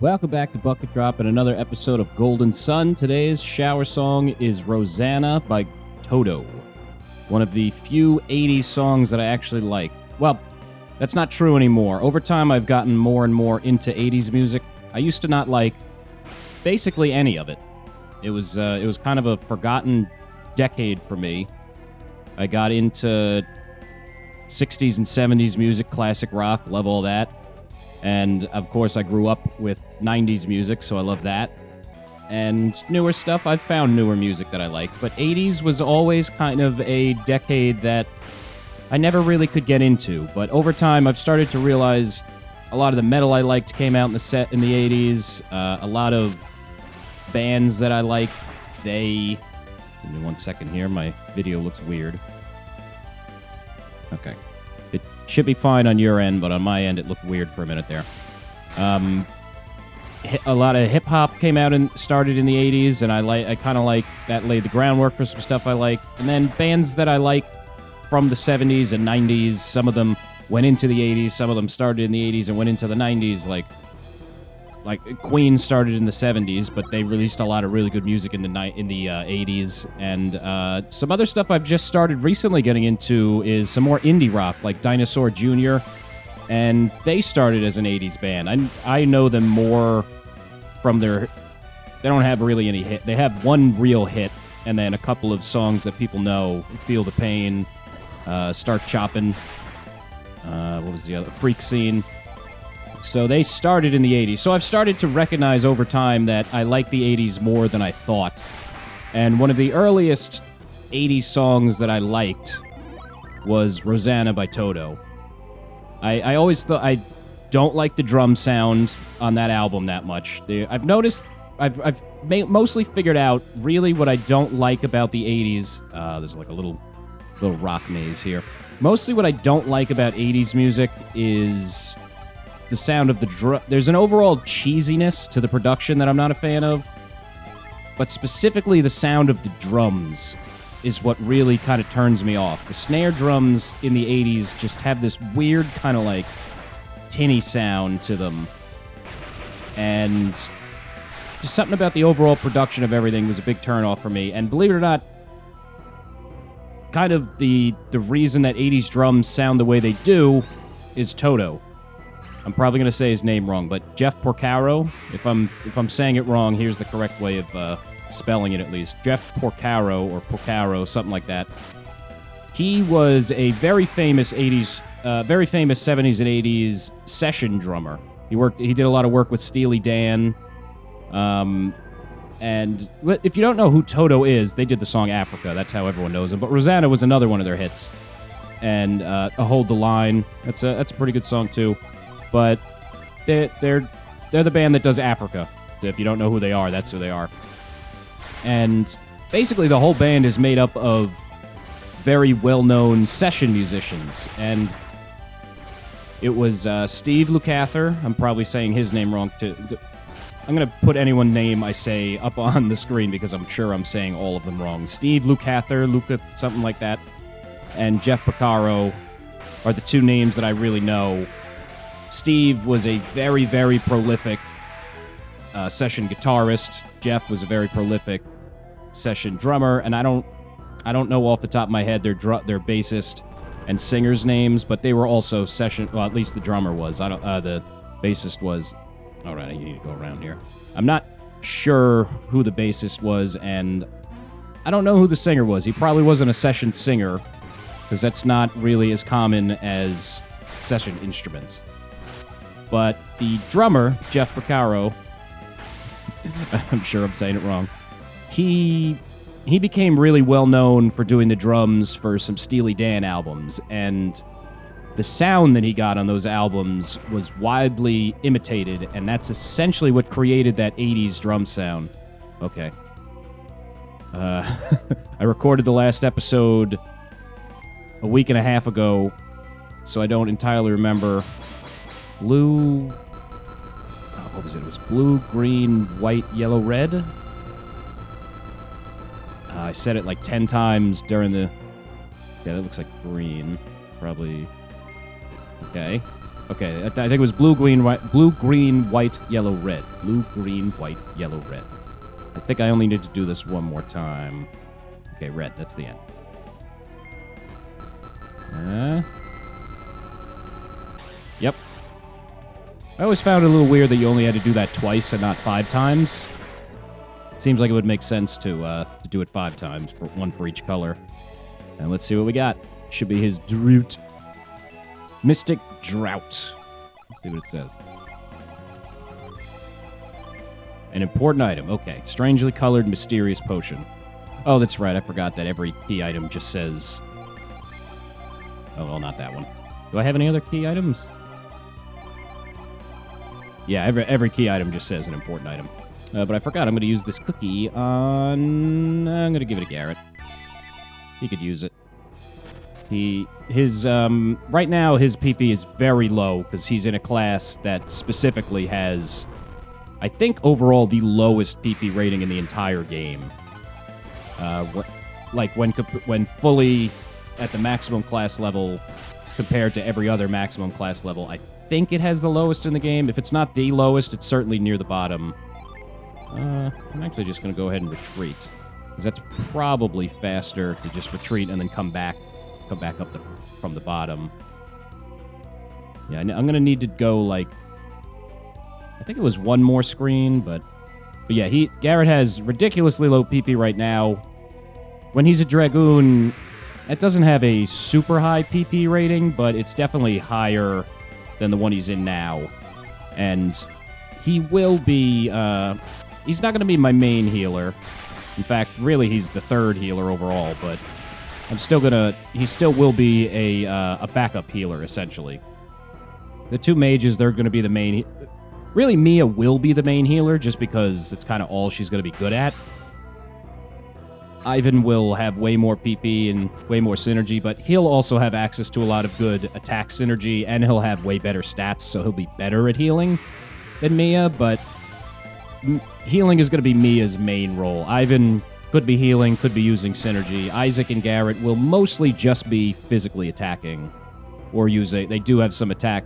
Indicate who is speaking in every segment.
Speaker 1: Welcome back to Bucket Drop and another episode of Golden Sun. Today's shower song is Rosanna by Toto. One of the few 80s songs that I actually like. Well, that's not true anymore. Over time, I've gotten more and more into 80s music. I used to not like basically any of it. It was kind of a forgotten decade for me. I got into 60s and 70s music, classic rock, love all that. And, of course, I grew up with 90s music, so I love that. And newer stuff, I've found newer music that I like. But 80s was always kind of a decade that I never really could get into. But over time, I've started to realize a lot of the metal I liked came out in the 80s. A lot of bands that I like, Give me 1 second here, my video looks weird. Okay. It should be fine on your end, but on my end, it looked weird for a minute there. A lot of hip-hop came out and started in the 80s, and I kind of like that laid the groundwork for some stuff I like. And then bands that I like from the 70s and 90s, some of them went into the 80s, some of them started in the 80s and went into the 90s, like Queen started in the 70s, but they released a lot of really good music in the 80s. And some other stuff I've just started recently getting into is some more indie rock, like Dinosaur Jr., and they started as an 80s band. I know them more from their... They don't have really any hit. They have one real hit, and then a couple of songs that people know. Feel the Pain, Start Chopping, what was the other? Freak Scene. So they started in the 80s. So I've started to recognize over time that I like the 80s more than I thought. And one of the earliest 80s songs that I liked was Rosanna by Toto. I always thought I don't like the drum sound on that album that much. I've noticed, I've mostly figured out really what I don't like about the 80s. There's like a little rock maze here. Mostly what I don't like about 80s music is the sound of the drum. There's an overall cheesiness to the production that I'm not a fan of, but specifically the sound of the drums is what really kind of turns me off. The snare drums in the 80s just have this weird kind of like tinny sound to them, and just something about the overall production of everything was a big turnoff for me. And believe it or not, kind of the reason that 80s drums sound the way they do is Toto. I'm probably going to say his name wrong, but Jeff Porcaro. If I'm saying it wrong, here's the correct way of spelling it at least. Jeff Porcaro or Porcaro, something like that. He was a very famous 70s and 80s session drummer. He did a lot of work with Steely Dan. And if you don't know who Toto is, they did the song Africa. That's how everyone knows him. But Rosanna was another one of their hits. And Hold the Line. That's a pretty good song too. But they're the band that does Africa. If you don't know who they are, that's who they are. And basically the whole band is made up of very well-known session musicians. And it was Steve Lukather. I'm probably saying his name wrong too. I'm going to put anyone's name I say up on the screen because I'm sure I'm saying all of them wrong. Steve Lukather, something like that, and Jeff Porcaro are the two names that I really know. Steve was a very, very prolific session guitarist. Jeff was a very prolific session drummer, and I don't know off the top of my head their bassist and singer's names, but they were also session. Well, at least the drummer was. The bassist was. All right, I need to go around here. I'm not sure who the bassist was, and I don't know who the singer was. He probably wasn't a session singer, because that's not really as common as session instruments. But the drummer, Jeff Porcaro, I'm sure I'm saying it wrong, he became really well known for doing the drums for some Steely Dan albums, and the sound that he got on those albums was widely imitated, and that's essentially what created that 80s drum sound. Okay. I recorded the last episode a week and a half ago, so I don't entirely remember. What was it? It was blue, green, white, yellow, red. I said it like 10 times during the... Yeah, that looks like green. Probably... Okay. Okay, I think it was blue, green, white, yellow, red. Blue, green, white, yellow, red. I think I only need to do this one more time. Okay, red. That's the end. Yep. I always found it a little weird that you only had to do that twice and not 5 times. Seems like it would make sense to do it 5 times, one for each color. And let's see what we got. Should be his Drought. Mystic Drought. Let's see what it says. An important item. Okay. Strangely colored mysterious potion. Oh, that's right. I forgot that every key item just says... Oh, well, not that one. Do I have any other key items? Yeah, every key item just says an important item. But I forgot I'm going to use this cookie on... I'm going to give it to Garrett. He could use it. Right now, his PP is very low because he's in a class that specifically has, I think, overall the lowest PP rating in the entire game. Like when fully at the maximum class level compared to every other maximum class level, I think it has the lowest in the game. If it's not the lowest, it's certainly near the bottom. I'm actually just going to go ahead and retreat because that's probably faster to just retreat and then come back up from the bottom. Yeah, I'm going to need to go, like... I think it was one more screen, but yeah, Garrett has ridiculously low PP right now. When he's a Dragoon, that doesn't have a super high PP rating, but it's definitely higher than the one he's in now. And he will be... he's not going to be my main healer. In fact, really, he's the 3rd healer overall, but... he still will be a backup healer, essentially. The 2 mages, they're going to be the main... Really, Mia will be the main healer, just because it's kind of all she's going to be good at. Ivan will have way more PP and way more synergy, but he'll also have access to a lot of good attack synergy, and he'll have way better stats, so he'll be better at healing than Mia, but healing is going to be Mia's main role. Ivan... could be healing, could be using synergy. Isaac and Garrett will mostly just be physically attacking. Or they do have some attack,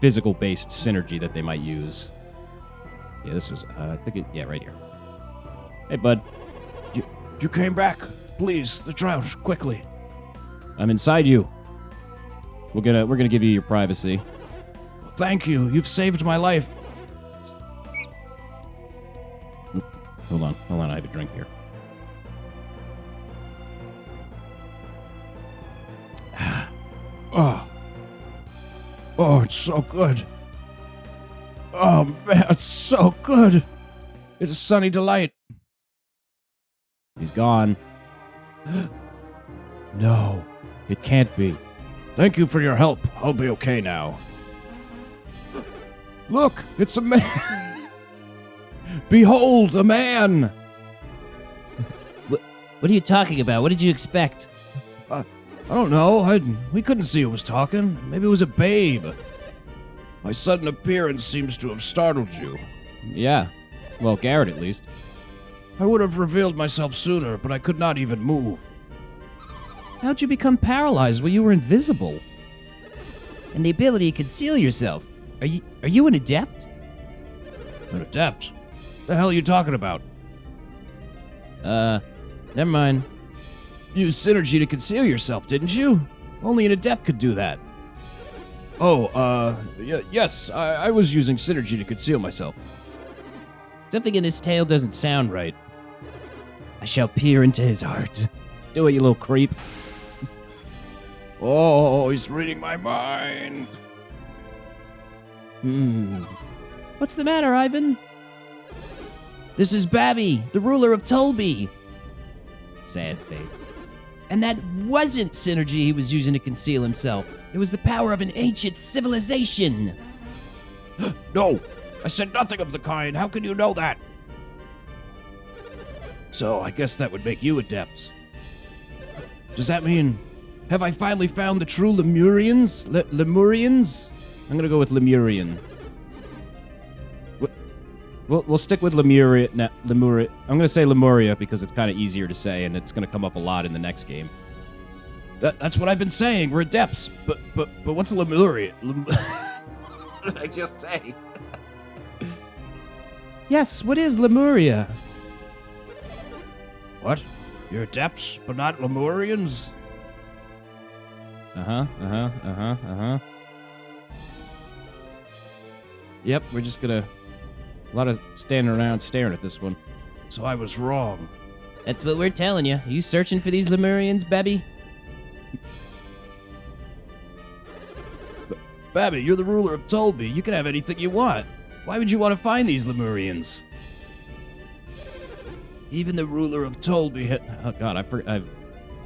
Speaker 1: physical-based synergy that they might use. Yeah, this was, yeah, right here. Hey, bud. You came back. Please, the Drought, quickly. I'm inside you. We're gonna give you your privacy. Well, thank you. You've saved my life. Hold on, I have a drink here. Oh, it's so good. Oh, man, it's so good. It's a sunny delight. He's gone. No, it can't be. Thank you for your help. I'll be okay now. Look, it's a man. Behold, a man! What are you talking about? What did you expect? I don't know. We couldn't see who was talking. Maybe it was a babe. My sudden appearance seems to have startled you. Yeah. Well, Garrett, at least. I would have revealed myself sooner, but I could not even move. How'd you become paralyzed when you were invisible?
Speaker 2: And the ability to conceal yourself. Are you an adept?
Speaker 1: An adept? The hell are you talking about? Never mind. You used synergy to conceal yourself, didn't you? Only an adept could do that. Oh, yes, I was using synergy to conceal myself.
Speaker 2: Something in this tale doesn't sound right. I shall peer into his heart.
Speaker 1: Do it, you little creep. Oh, he's reading my mind.
Speaker 2: What's the matter, Ivan? This is Babby, the ruler of Tolby. Sad face. And that wasn't synergy he was using to conceal himself. It was the power of an ancient civilization.
Speaker 1: No, I said nothing of the kind. How can you know that? So, I guess that would make you adepts. Does that mean... Have I finally found the true Lemurians? Lemurians? I'm gonna go with Lemurian. We'll stick with Lemuria. I'm gonna say Lemuria because it's kind of easier to say, and it's gonna come up a lot in the next game.
Speaker 2: That's what I've been saying. We're adepts. But what's a Lemurian? What did I just say?
Speaker 1: Yes, what is Lemuria?
Speaker 2: What? You're adepts, but not Lemurians?
Speaker 1: Yep, we're just gonna... A lot of standing around staring at this one.
Speaker 2: So I was wrong.
Speaker 3: That's what we're telling you. You searching for these Lemurians, Babby?
Speaker 2: Babby, you're the ruler of Tolby. You can have anything you want. Why would you want to find these Lemurians? Even the ruler of Tolby...
Speaker 1: Oh god,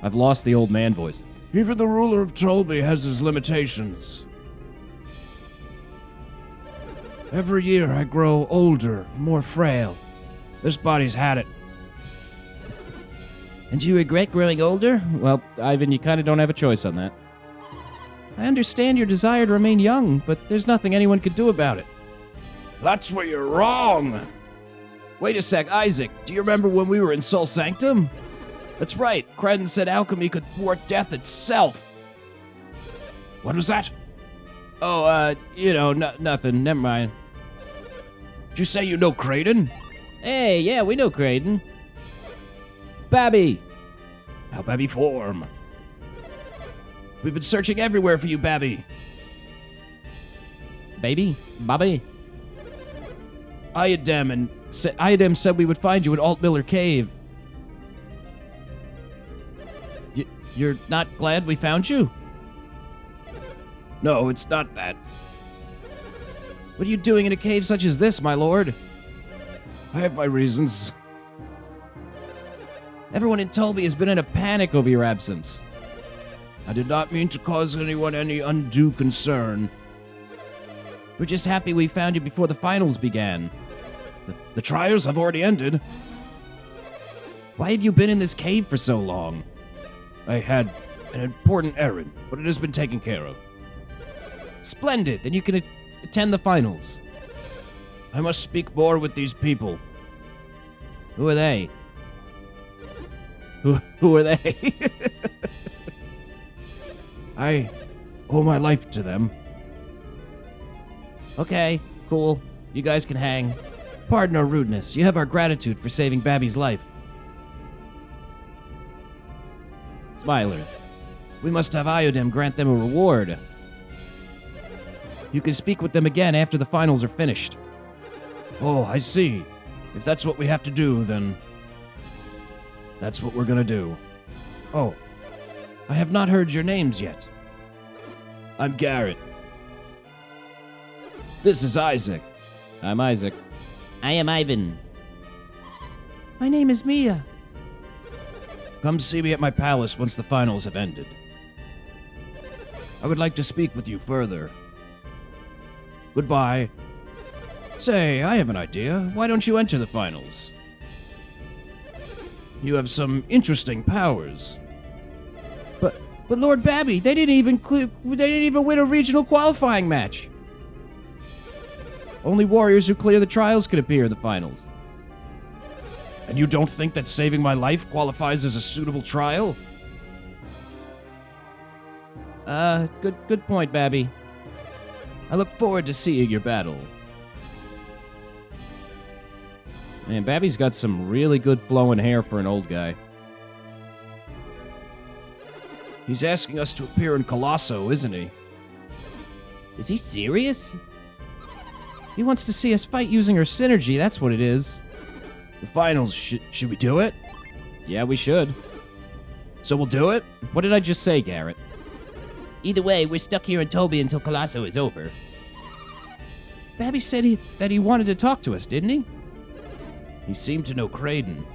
Speaker 1: I've lost the old man voice.
Speaker 2: Even the ruler of Tolby has his limitations. Every year I grow older, more frail. This body's had it.
Speaker 3: And you regret growing older?
Speaker 1: Well, Ivan, you kind of don't have a choice on that. I understand your desire to remain young, but there's nothing anyone could do about it.
Speaker 2: That's where you're wrong. Wait a sec, Isaac. Do you remember when we were in Sol Sanctum? That's right. Credden said alchemy could thwart death itself. What was that?
Speaker 1: Oh, nothing. Never mind.
Speaker 2: Did you say you know Creighton?
Speaker 3: Hey, yeah, we know Creighton.
Speaker 1: Babby!
Speaker 2: How Babby form? We've been searching everywhere for you, Babby.
Speaker 1: Baby? Bobby?
Speaker 2: Iadem said we would find you in Alt Miller Cave. You're not glad we found you? No, it's not that.
Speaker 1: What are you doing in a cave such as this, my lord?
Speaker 2: I have my reasons.
Speaker 1: Everyone in Tolby has been in a panic over your absence.
Speaker 2: I did not mean to cause anyone any undue concern.
Speaker 1: We're just happy we found you before the finals began.
Speaker 2: The trials have already ended.
Speaker 1: Why have you been in this cave for so long?
Speaker 2: I had an important errand, but it has been taken care of.
Speaker 1: Splendid, then you can attend the finals.
Speaker 2: I must speak more with these people.
Speaker 1: Who are they? Who are they?
Speaker 2: I owe my life to them.
Speaker 1: Okay, cool. You guys can hang. Pardon our rudeness. You have our gratitude for saving Babby's life. Smiler. We must have Iodem grant them a reward. You can speak with them again after the finals are finished.
Speaker 2: Oh, I see. If that's what we have to do, then that's what we're gonna do. Oh, I have not heard your names yet. I'm Garrett. This is Isaac.
Speaker 1: I'm Isaac.
Speaker 3: I am Ivan.
Speaker 1: My name is Mia.
Speaker 2: Come see me at my palace once the finals have ended. I would like to speak with you further. Goodbye. Say, I have an idea. Why don't you enter the finals? You have some interesting powers.
Speaker 1: But Lord Babby, they didn't even win a regional qualifying match. Only warriors who clear the trials could appear in the finals.
Speaker 2: And you don't think that saving my life qualifies as a suitable trial?
Speaker 1: Good point, Babby. I look forward to seeing your battle. Man, Babby's got some really good flowing hair for an old guy.
Speaker 2: He's asking us to appear in Colosso, isn't he?
Speaker 3: Is he serious?
Speaker 1: He wants to see us fight using our synergy, that's what it is.
Speaker 2: The finals, should we do it?
Speaker 1: Yeah, we should.
Speaker 2: So we'll do it?
Speaker 1: What did I just say, Garrett?
Speaker 3: Either way, we're stuck here in Toby until Colosso is over.
Speaker 1: Babby said that he wanted to talk to us, didn't he?
Speaker 2: He seemed to know Creighton.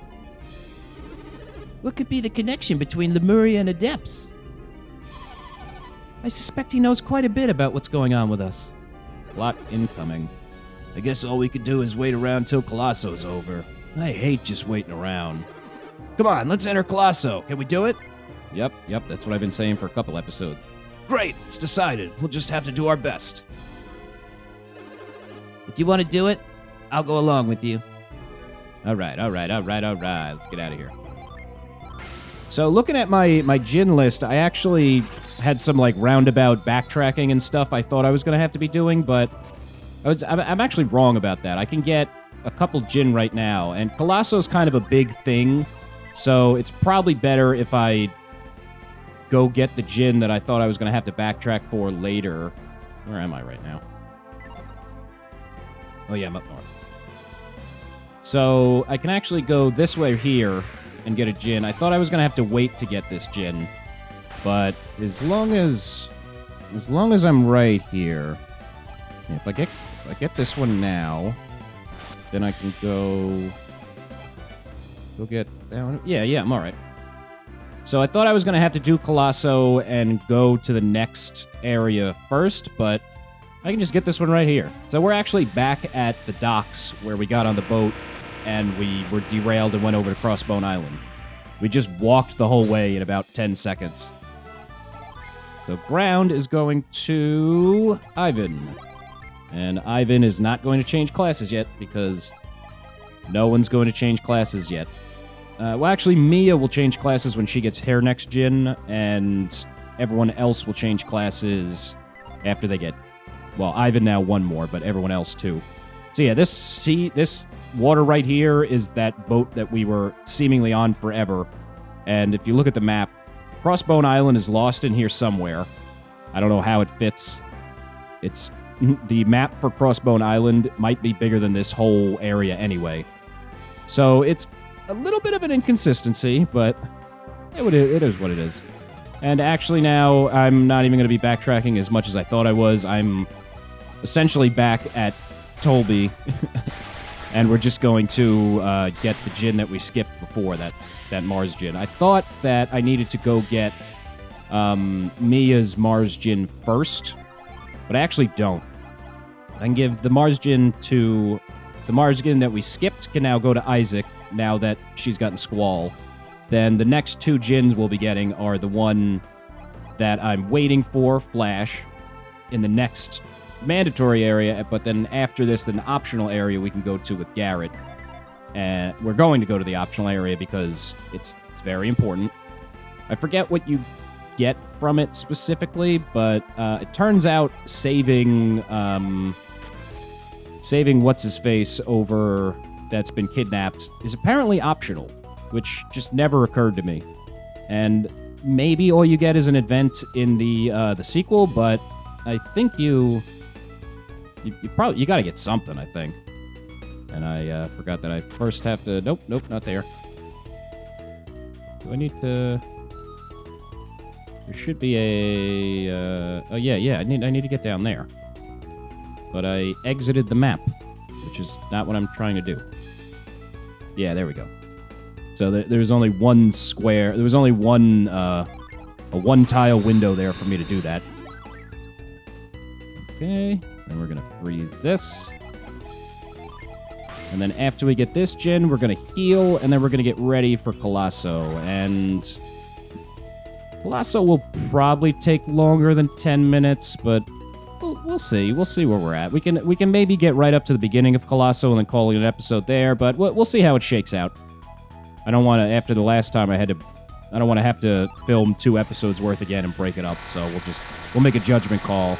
Speaker 3: What could be the connection between Lemuria and Adepts?
Speaker 1: I suspect he knows quite a bit about what's going on with us. Lot incoming.
Speaker 2: I guess all we could do is wait around till Colosso's over. I hate just waiting around. Come on, let's enter Colosso. Can we do it?
Speaker 1: Yep, that's what I've been saying for a couple episodes.
Speaker 2: Great, it's decided. We'll just have to do our best.
Speaker 3: If you want to do it, I'll go along with you.
Speaker 1: All right. Let's get out of here. So looking at my gin list, I actually had some like roundabout backtracking and stuff I thought I was going to have to be doing, but I'm actually wrong about that. I can get a couple gin right now, and Colosso's kind of a big thing, so it's probably better if I go get the gin that I thought I was going to have to backtrack for later. Where am I right now? Oh yeah, I'm up north. So I can actually go this way here and get a gin. I thought I was going to have to wait to get this gin, but as long as I'm right here, if I get this one now, then I can go get that one. Yeah, I'm all right. So I thought I was going to have to do Colosso and go to the next area first, but I can just get this one right here. So we're actually back at the docks where we got on the boat and we were derailed and went over to Crossbone Island. We just walked the whole way in about 10 seconds. So ground is going to Ivan. And Ivan is not going to change classes yet because no one's going to change classes yet. Well, actually, Mia will change classes when she gets her next gin, and everyone else will change classes after they get... Well, Ivan now one more, but everyone else too. So yeah, this water right here is that boat that we were seemingly on forever. And if you look at the map, Crossbone Island is lost in here somewhere. I don't know how it fits. It's... The map for Crossbone Island might be bigger than this whole area anyway. So it's a little bit of an inconsistency, but it is what it is. And actually now, I'm not even going to be backtracking as much as I thought I was. I'm essentially back at Tolby, and we're just going to get the gin that we skipped before, that Mars gin. I thought that I needed to go get Mia's Mars gin first, but I actually don't. I can give the Mars gin to... The Mars gin that we skipped can now go to Isaac, now that she's gotten Squall. Then the next two gins we'll be getting are the one that I'm waiting for, Flash, in the next mandatory area, but then after this, an optional area we can go to with Garrett. And we're going to go to the optional area because it's very important. I forget what you get from it specifically, but it turns out saving what's-his-face over that's been kidnapped is apparently optional, which just never occurred to me. And maybe all you get is an event in the sequel, but I think you probably got to get something, I think. And I forgot that I first have to... Nope, not there. Do I need to... There should be a... oh, yeah, I need to get down there. But I exited the map, which is not what I'm trying to do. Yeah, there we go. So there's only one square... There was only one... a one-tile window there for me to do that. Okay, and we're going to freeze this. And then after we get this gin, we're going to heal, and then we're going to get ready for Colosso. And Colosso will probably take longer than 10 minutes, but we'll see. We'll see where we're at. We can maybe get right up to the beginning of Colosso and then call it an episode there, but we'll see how it shakes out. I don't want to, after the last time I don't want to have to film 2 episodes worth again and break it up, so we'll make a judgment call.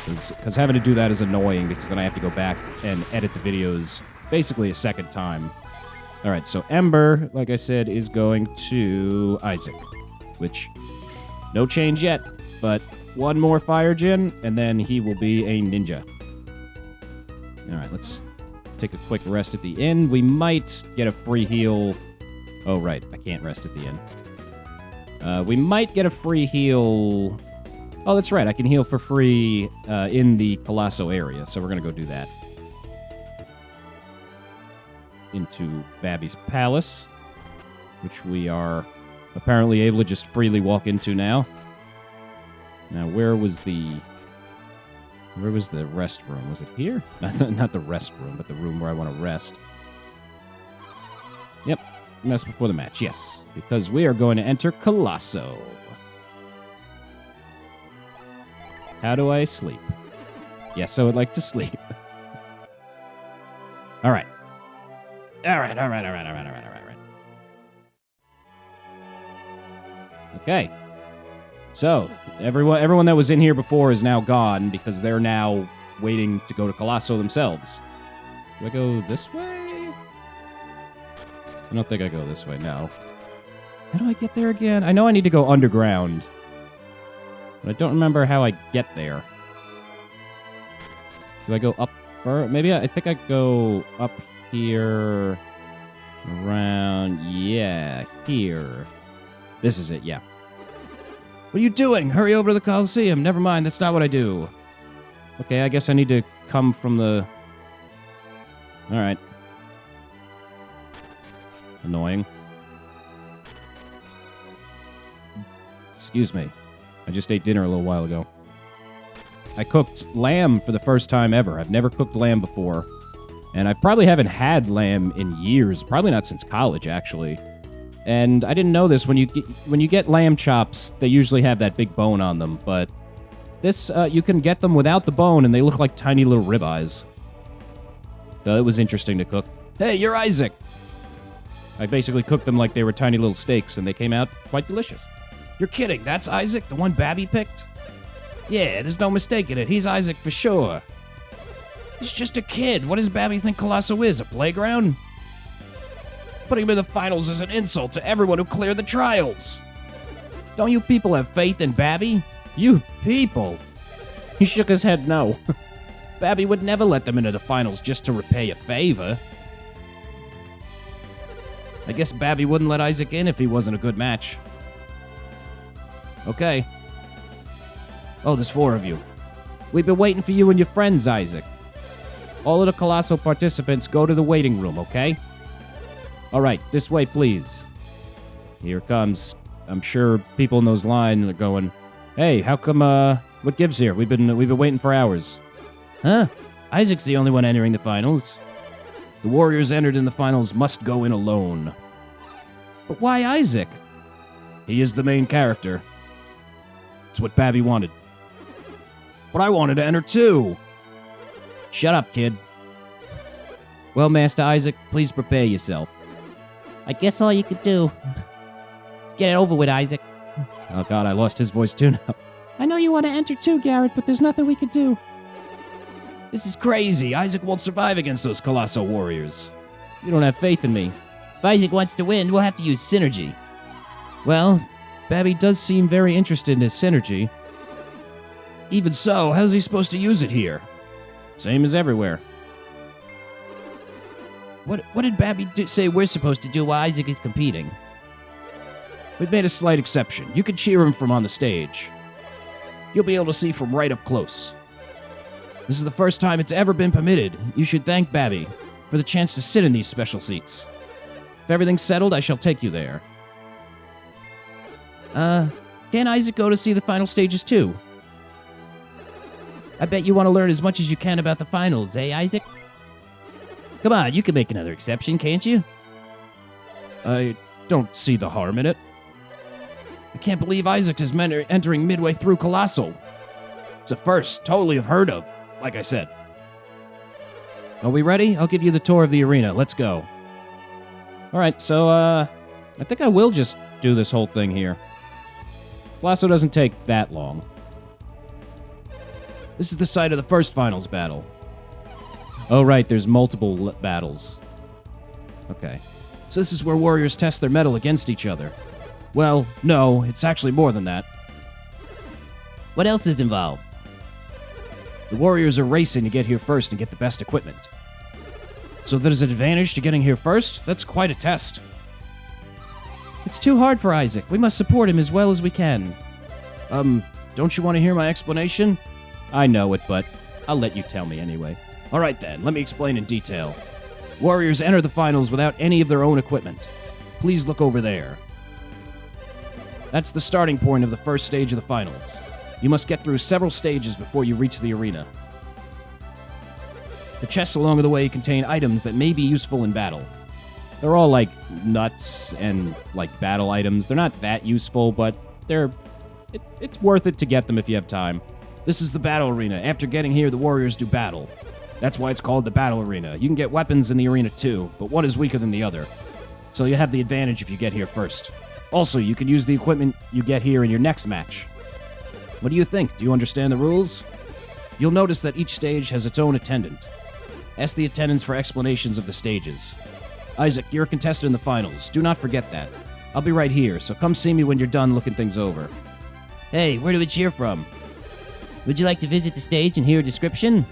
Speaker 1: Because having to do that is annoying, because then I have to go back and edit the videos basically a second time. All right, so Ember, like I said, is going to Isaac, which no change yet, but one more fire gin, and then he will be a ninja. All right, let's take a quick rest at the inn. We might get a free heal. Oh, right, I can't rest at the inn. We might get a free heal... Oh, that's right. I can heal for free in the Colosso area, so we're going to go do that. Into Babby's Palace, which we are apparently able to just freely walk into now. Now, where was the restroom? Was it here? Not the restroom, but the room where I want to rest. Yep. Rest before the match. Yes, because we are going to enter Colosso. How do I sleep? Yes, I would like to sleep. All right. Okay. So, everyone that was in here before is now gone because they're now waiting to go to Colosso themselves. Do I go this way? I don't think I go this way, no. How do I get there again? I know I need to go underground. But I don't remember how I get there. Do I go up first? Maybe I think I go up here, around, yeah, here. This is it, yeah. What are you doing? Hurry over to the Coliseum. Never mind, that's not what I do. Okay, I guess I need to come from the... Alright. Annoying. Excuse me. I just ate dinner a little while ago. I cooked lamb for the first time ever. I've never cooked lamb before. And I probably haven't had lamb in years. Probably not since college, actually. And I didn't know this. When you get lamb chops, they usually have that big bone on them. But this, you can get them without the bone, and they look like tiny little ribeyes. So it was interesting to cook. Hey, you're Isaac! I basically cooked them like they were tiny little steaks, and they came out quite delicious. You're kidding. That's Isaac, the one Babby picked? Yeah, there's no mistaking it. He's Isaac for sure. He's just a kid. What does Babby think Colosso is, a playground? Putting him in the finals is an insult to everyone who cleared the trials. Don't you people have faith in Babby? You people? He shook his head no. Babby would never let them into the finals just to repay a favor. I guess Babby wouldn't let Isaac in if he wasn't a good match. Okay. Oh, there's 4 of you. We've been waiting for you and your friends, Isaac. All of the Colosso participants go to the waiting room, okay? All right, this way, please. Here comes. I'm sure people in those lines are going, hey, how come, what gives here? We've been waiting for hours. Huh? Isaac's the only one entering the finals. The Warriors entered in the finals must go in alone. But why Isaac? He is the main character. It's what Babby wanted. But I wanted to enter too. Shut up, kid. Well, Master Isaac, please prepare yourself.
Speaker 3: I guess all you could do. Let's get it over with, Isaac.
Speaker 1: Oh god, I lost his voice too now.
Speaker 2: I know you want to enter too, Garrett, but there's nothing we could do.
Speaker 1: This is crazy. Isaac won't survive against those Colosso Warriors. You don't have faith in me.
Speaker 3: If Isaac wants to win, we'll have to use synergy.
Speaker 1: Well, Babby does seem very interested in his synergy. Even so, how's he supposed to use it here? Same as everywhere.
Speaker 3: What did Babby say we're supposed to do while Isaac is competing?
Speaker 1: We've made a slight exception. You can cheer him from on the stage. You'll be able to see from right up close. This is the first time it's ever been permitted. You should thank Babby for the chance to sit in these special seats. If everything's settled, I shall take you there.
Speaker 3: Can Isaac go to see the final stages too? I bet you want to learn as much as you can about the finals, eh, Isaac? Come on, you can make another exception, can't you?
Speaker 1: I don't see the harm in it. I can't believe Isaac is entering midway through Colosso. It's a first, totally unheard of, like I said. Are we ready? I'll give you the tour of the arena. Let's go. Alright, so, I think I will just do this whole thing here. Colosso doesn't take that long. This is the site of the first finals battle. Oh, right, there's multiple battles. Okay. So this is where warriors test their mettle against each other. Well, no, it's actually more than that.
Speaker 3: What else is involved?
Speaker 1: The warriors are racing to get here first and get the best equipment. So there's an advantage to getting here first? That's quite a test. It's too hard for Isaac. We must support him as well as we can. Don't you want to hear my explanation? I know it, but I'll let you tell me anyway. All right then, let me explain in detail. Warriors enter the finals without any of their own equipment. Please look over there. That's the starting point of the first stage of the finals. You must get through several stages before you reach the arena. The chests along the way contain items that may be useful in battle. They're all like nuts and like battle items. They're not that useful, but it's worth it to get them if you have time. This is the battle arena. After getting here, the warriors do battle. That's why it's called the battle arena. You can get weapons in the arena too, but one is weaker than the other. So you have the advantage if you get here first. Also, you can use the equipment you get here in your next match. What do you think? Do you understand the rules? You'll notice that each stage has its own attendant. Ask the attendants for explanations of the stages. Isaac, you're a contestant in the finals. Do not forget that. I'll be right here, so come see me when you're done looking things over.
Speaker 3: Hey, where do we cheer from? Would you like to visit the stage and hear a description?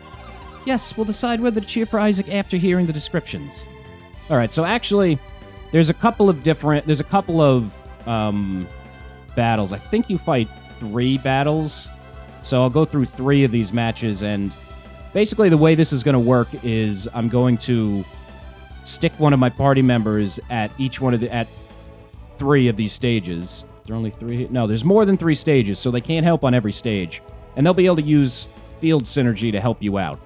Speaker 1: Yes, we'll decide whether to cheer for Isaac after hearing the descriptions. All right, so actually, there's a couple of battles. I think you fight 3 battles. So I'll go through 3 of these matches, and basically the way this is going to work is I'm going to stick one of my party members at at 3 of these stages. Is there only 3? No, there's more than 3 stages, so they can't help on every stage. And they'll be able to use field synergy to help you out.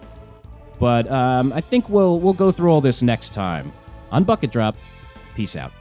Speaker 1: But I think we'll go through all this next time on Bucket Drop. Peace out.